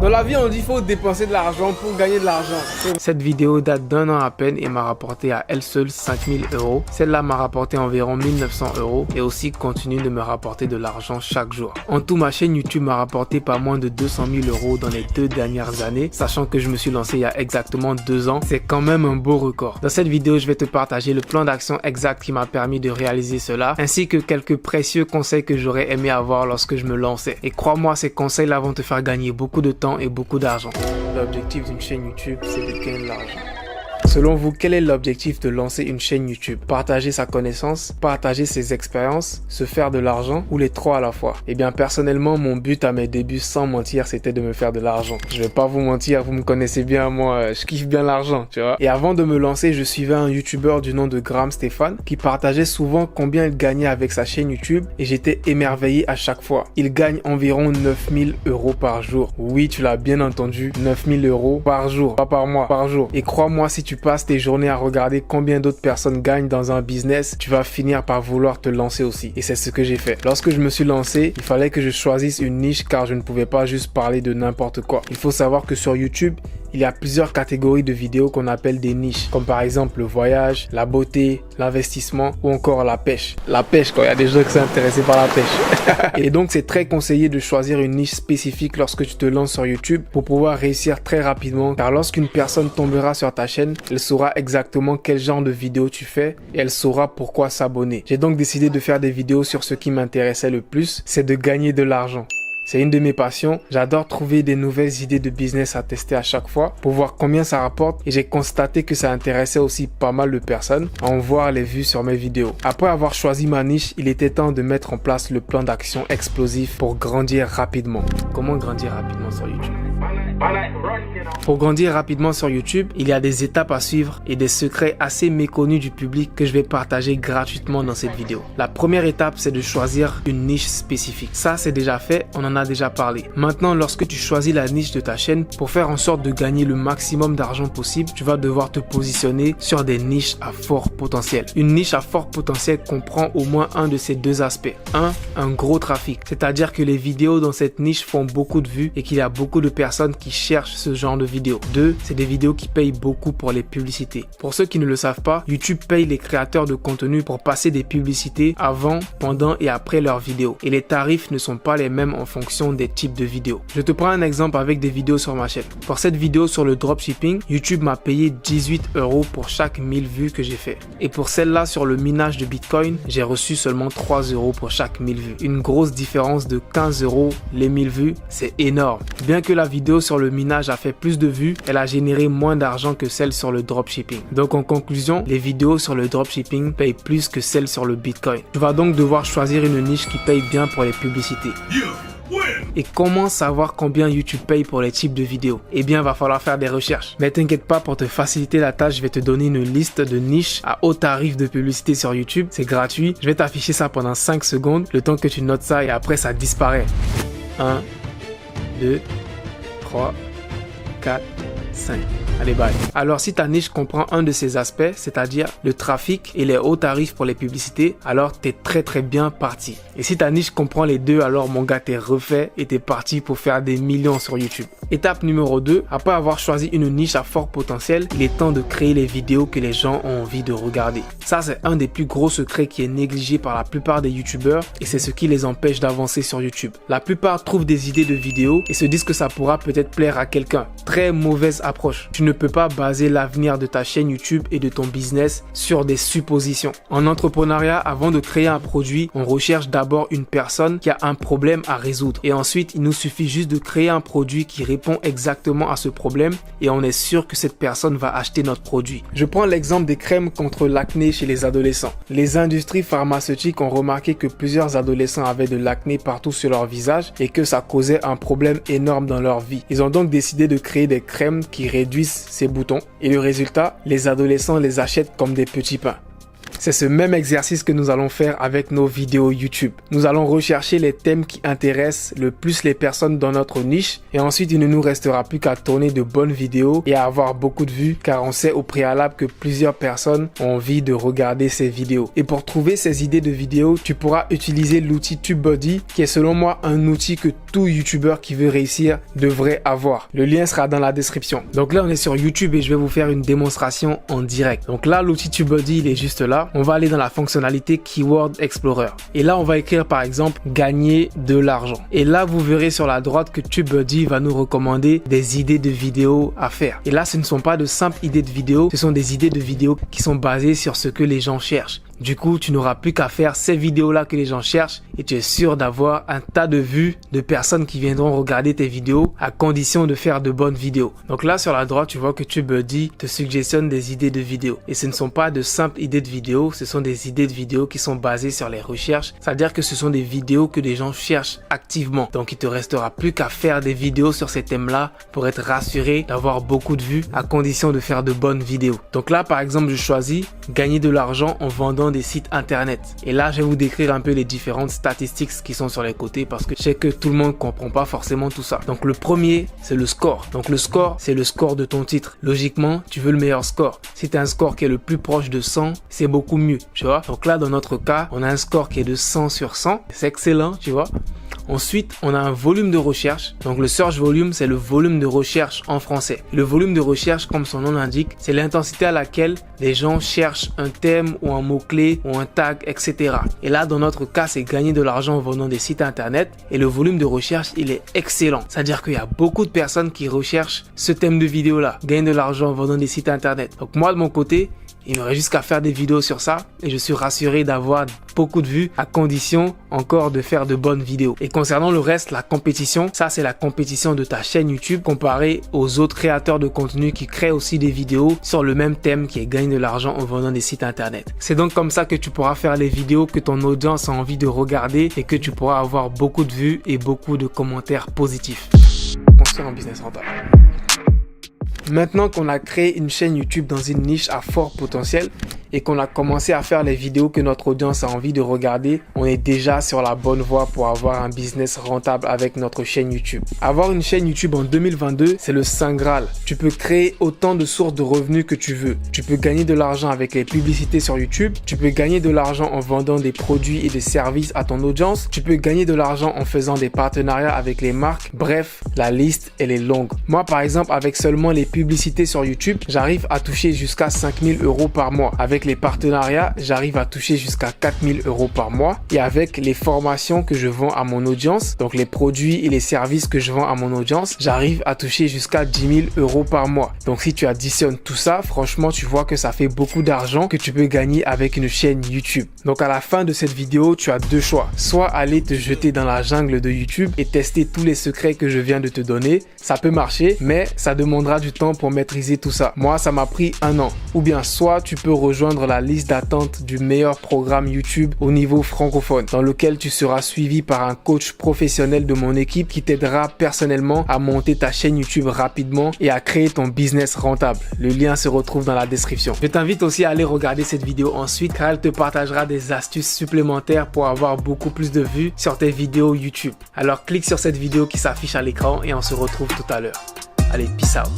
Dans la vie, on dit qu'il faut dépenser de l'argent pour gagner de l'argent. Cette vidéo date d'un an à peine et m'a rapporté à elle seule 5000 €. Celle-là m'a rapporté environ 1900 € et aussi continue de me rapporter de l'argent chaque jour. En tout, ma chaîne YouTube m'a rapporté pas moins de 200 000 € dans les 2 dernières années, sachant que je me suis lancé il y a exactement 2 ans. C'est quand même un beau record. Dans cette vidéo, je vais te partager le plan d'action exact qui m'a permis de réaliser cela, ainsi que quelques précieux conseils que j'aurais aimé avoir lorsque je me lançais. Et crois-moi, ces conseils-là vont te faire gagner beaucoup de temps et beaucoup d'argent. L'objectif d'une chaîne YouTube, c'est de gagner de l'argent. Selon vous, quel est l'objectif de lancer une chaîne YouTube? Partager sa connaissance, partager ses expériences, se faire de l'argent ou les trois à la fois? Eh bien, personnellement, mon but à mes débuts, sans mentir, c'était de me faire de l'argent. Je vais pas vous mentir, vous me connaissez bien, moi, je kiffe bien l'argent, tu vois. Et avant de me lancer, je suivais un YouTuber du nom de Graham Stephan qui partageait souvent combien il gagnait avec sa chaîne YouTube et j'étais émerveillé à chaque fois. Il gagne environ 9000 € par jour. Oui, tu l'as bien entendu, 9000 € par jour, pas par mois, par jour. Et crois-moi, si tu passes tes journées à regarder combien d'autres personnes gagnent dans un business, tu vas finir par vouloir te lancer aussi. Et c'est ce que j'ai fait. Lorsque je me suis lancé, il fallait que je choisisse une niche car je ne pouvais pas juste parler de n'importe quoi. Il faut savoir que sur YouTube, il y a plusieurs catégories de vidéos qu'on appelle des niches, comme par exemple le voyage, la beauté, l'investissement ou encore la pêche. La pêche, quand il y a des gens qui sont intéressés par la pêche. Et donc, c'est très conseillé de choisir une niche spécifique lorsque tu te lances sur YouTube pour pouvoir réussir très rapidement, car lorsqu'une personne tombera sur ta chaîne, elle saura exactement quel genre de vidéo tu fais et elle saura pourquoi s'abonner. J'ai donc décidé de faire des vidéos sur ce qui m'intéressait le plus, c'est de gagner de l'argent. C'est une de mes passions. J'adore trouver des nouvelles idées de business à tester à chaque fois pour voir combien ça rapporte et j'ai constaté que ça intéressait aussi pas mal de personnes à en voir les vues sur mes vidéos. Après avoir choisi ma niche, il était temps de mettre en place le plan d'action explosif pour grandir rapidement. Comment grandir rapidement sur YouTube? Pour grandir rapidement sur YouTube, il y a des étapes à suivre et des secrets assez méconnus du public que je vais partager gratuitement dans cette vidéo. La première étape, c'est de choisir une niche spécifique. Ça, c'est déjà fait, on en a déjà parlé. Maintenant, lorsque tu choisis la niche de ta chaîne, pour faire en sorte de gagner le maximum d'argent possible, tu vas devoir te positionner sur des niches à fort potentiel. Une niche à fort potentiel comprend au moins un de ces deux aspects. Un gros trafic, c'est-à-dire que les vidéos dans cette niche font beaucoup de vues et qu'il y a beaucoup de personnes qui cherchent ce genre de vidéos. 2, c'est des vidéos qui payent beaucoup pour les publicités. Pour ceux qui ne le savent pas, YouTube paye les créateurs de contenu pour passer des publicités avant, pendant et après leurs vidéos. Et les tarifs ne sont pas les mêmes en fonction des types de vidéos. Je te prends un exemple avec des vidéos sur ma chaîne. Pour cette vidéo sur le dropshipping, YouTube m'a payé 18 € pour chaque 1000 vues que j'ai fait. Et pour celle-là sur le minage de Bitcoin, j'ai reçu seulement 3 € pour chaque 1000 vues. Une grosse différence de 15 € les 1000 vues, c'est énorme. Bien que la vidéo sur le minage a fait plus de vues, elle a généré moins d'argent que celle sur le dropshipping. Donc en conclusion, les vidéos sur le dropshipping payent plus que celles sur le Bitcoin. Tu vas donc devoir choisir une niche qui paye bien pour les publicités. Et comment savoir combien YouTube paye pour les types de vidéos? Eh bien, va falloir faire des recherches. Mais t'inquiète pas, pour te faciliter la tâche, je vais te donner une liste de niches à haut tarif de publicité sur YouTube. C'est gratuit. Je vais t'afficher ça pendant 5 secondes, le temps que tu notes ça et après ça disparaît. 1, 2, 3, 4, 5. Allez, bye. Alors, si ta niche comprend un de ces aspects, c'est-à-dire le trafic et les hauts tarifs pour les publicités, alors t'es très bien parti. Et si ta niche comprend les deux, alors mon gars, t'es refait et t'es parti pour faire des millions sur YouTube. Étape numéro 2, après avoir choisi une niche à fort potentiel, il est temps de créer les vidéos que les gens ont envie de regarder. Ça, c'est un des plus gros secrets qui est négligé par la plupart des YouTubeurs et c'est ce qui les empêche d'avancer sur YouTube. La plupart trouvent des idées de vidéos et se disent que ça pourra peut-être plaire à quelqu'un. Très mauvaise approche. Tu ne peux pas baser l'avenir de ta chaîne YouTube et de ton business sur des suppositions. En entrepreneuriat, avant de créer un produit, on recherche d'abord une personne qui a un problème à résoudre. Et ensuite, il nous suffit juste de créer un produit qui répond exactement à ce problème et on est sûr que cette personne va acheter notre produit. Je prends l'exemple des crèmes contre l'acné chez les adolescents. Les industries pharmaceutiques ont remarqué que plusieurs adolescents avaient de l'acné partout sur leur visage et que ça causait un problème énorme dans leur vie. Ils ont donc décidé de créer des crèmes qui réduisent ces boutons et le résultat, les adolescents les achètent comme des petits pains. C'est ce même exercice que nous allons faire avec nos vidéos YouTube. Nous allons rechercher les thèmes qui intéressent le plus les personnes dans notre niche et ensuite il ne nous restera plus qu'à tourner de bonnes vidéos et à avoir beaucoup de vues car on sait au préalable que plusieurs personnes ont envie de regarder ces vidéos. Et pour trouver ces idées de vidéos, tu pourras utiliser l'outil TubeBuddy qui est selon moi un outil que tout YouTuber qui veut réussir devrait avoir. Le lien sera dans la description. Donc là on est sur YouTube et je vais vous faire une démonstration en direct. Donc là l'outil TubeBuddy il est juste là. On va aller dans la fonctionnalité Keyword Explorer. Et là on va écrire par exemple gagner de l'argent. Et là vous verrez sur la droite que TubeBuddy va nous recommander des idées de vidéos à faire. Et là ce ne sont pas de simples idées de vidéos, ce sont des idées de vidéos qui sont basées sur ce que les gens cherchent. Du coup, tu n'auras plus qu'à faire ces vidéos-là que les gens cherchent et tu es sûr d'avoir un tas de vues de personnes qui viendront regarder tes vidéos à condition de faire de bonnes vidéos. Donc là, sur la droite, tu vois que TubeBuddy te suggestionne des idées de vidéos. Et ce ne sont pas de simples idées de vidéos, ce sont des idées de vidéos qui sont basées sur les recherches. C'est-à-dire que ce sont des vidéos que les gens cherchent activement. Donc, il te restera plus qu'à faire des vidéos sur ces thèmes-là pour être rassuré d'avoir beaucoup de vues à condition de faire de bonnes vidéos. Donc là, par exemple, je choisis gagner de l'argent en vendant des sites internet. Et là, je vais vous décrire un peu les différentes statistiques qui sont sur les côtés parce que je sais que tout le monde comprend pas forcément tout ça. Donc le premier, c'est le score. Donc le score, c'est le score de ton titre. Logiquement, tu veux le meilleur score. Si tu as un score qui est le plus proche de 100, c'est beaucoup mieux, tu vois. Donc là, dans notre cas, on a un score qui est de 100 sur 100. C'est excellent, tu vois. Ensuite, on a un volume de recherche. Donc le search volume, c'est le volume de recherche en français. Le volume de recherche, comme son nom l'indique, c'est l'intensité à laquelle les gens cherchent un thème ou un mot-clé ou un tag, etc. Et là, dans notre cas, c'est gagner de l'argent en vendant des sites internet. Et le volume de recherche, il est excellent. C'est-à-dire qu'il y a beaucoup de personnes qui recherchent ce thème de vidéo-là. Gagner de l'argent en vendant des sites internet. Donc moi, de mon côté, il m'aurait juste qu'à faire des vidéos sur ça et je suis rassuré d'avoir beaucoup de vues à condition encore de faire de bonnes vidéos. Et concernant le reste, la compétition, ça c'est la compétition de ta chaîne YouTube comparée aux autres créateurs de contenu qui créent aussi des vidéos sur le même thème qui est gagner de l'argent en vendant des sites internet. C'est donc comme ça que tu pourras faire les vidéos que ton audience a envie de regarder et que tu pourras avoir beaucoup de vues et beaucoup de commentaires positifs. Construire un business rentable. Maintenant qu'on a créé une chaîne YouTube dans une niche à fort potentiel et qu'on a commencé à faire les vidéos que notre audience a envie de regarder, on est déjà sur la bonne voie pour avoir un business rentable avec notre chaîne YouTube. Avoir une chaîne YouTube en 2022, c'est le Saint Graal. Tu peux créer autant de sources de revenus que tu veux. Tu peux gagner de l'argent avec les publicités sur YouTube. Tu peux gagner de l'argent en vendant des produits et des services à ton audience. Tu peux gagner de l'argent en faisant des partenariats avec les marques. Bref, la liste, elle est longue. Moi, par exemple, avec seulement les publicités sur YouTube, j'arrive à toucher jusqu'à 5 000 € par mois. Avec les partenariats, j'arrive à toucher jusqu'à 4 000 € par mois. Et avec les formations que je vends à mon audience, donc les produits et les services que je vends à mon audience, j'arrive à toucher jusqu'à 10 000 € par mois. Donc si tu additionnes tout ça, franchement, tu vois que ça fait beaucoup d'argent que tu peux gagner avec une chaîne YouTube. Donc à la fin de cette vidéo, tu as deux choix. Soit aller te jeter dans la jungle de YouTube et tester tous les secrets que je viens de te donner. Ça peut marcher, mais ça demandera du temps pour maîtriser tout ça. Moi, ça m'a pris 1 an. Ou bien soit tu peux rejoindre la liste d'attente du meilleur programme YouTube au niveau francophone, dans lequel tu seras suivi par un coach professionnel de mon équipe qui t'aidera personnellement à monter ta chaîne YouTube rapidement et à créer ton business rentable. Le lien se retrouve dans la description. Je t'invite aussi à aller regarder cette vidéo ensuite car elle te partagera des astuces supplémentaires pour avoir beaucoup plus de vues sur tes vidéos YouTube. Alors clique sur cette vidéo qui s'affiche à l'écran et on se retrouve tout à l'heure. Allez, peace out.